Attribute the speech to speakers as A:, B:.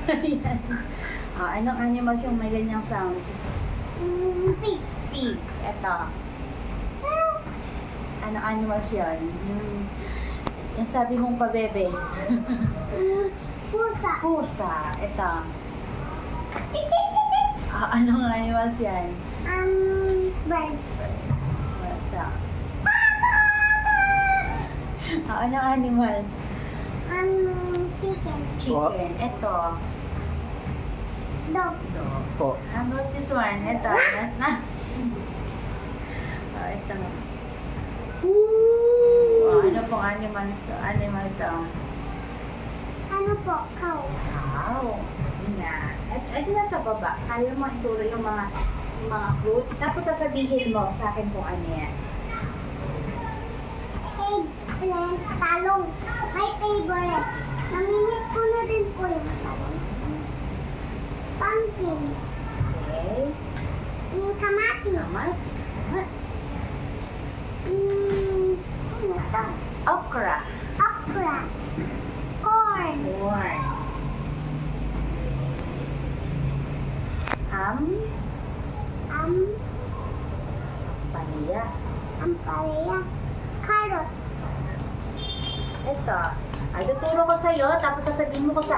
A: Ayan. Anong animals yung may ganyang sound?
B: Pig.
A: Pig. Ito. Anong animals yun? Yung sabi mong pabebe.
B: Pusa.
A: Pusa. Ito. Anong animals yan?
B: Bird.
A: Ito. Anong animals?
B: Chicken.
A: Chicken. Ito.
B: Dog.
A: Dog.
C: Po.
A: How about this one? Ito. Ito. Ano pong animals to? Animal to?
B: Ano po? Cow.
A: Wow. Yun nga. Ito na sa baba. Kaya mo ituro yung mga fruits. Tapos sasabihin mo sa akin kung ano yan.
B: Eggplant. Talong. My favorite. Namimiss ko na din po yung talong. Pumpkin.
A: Okay.
B: Kamatis.
A: Kamatis.
B: Ano to?
A: Okra.
B: Okra. Corn.
A: Corn. Palaya.
B: Ampalaya. Carrot.
A: Ito. Ay, tuturo ko sa'yo, tapos sasabihin mo ko sa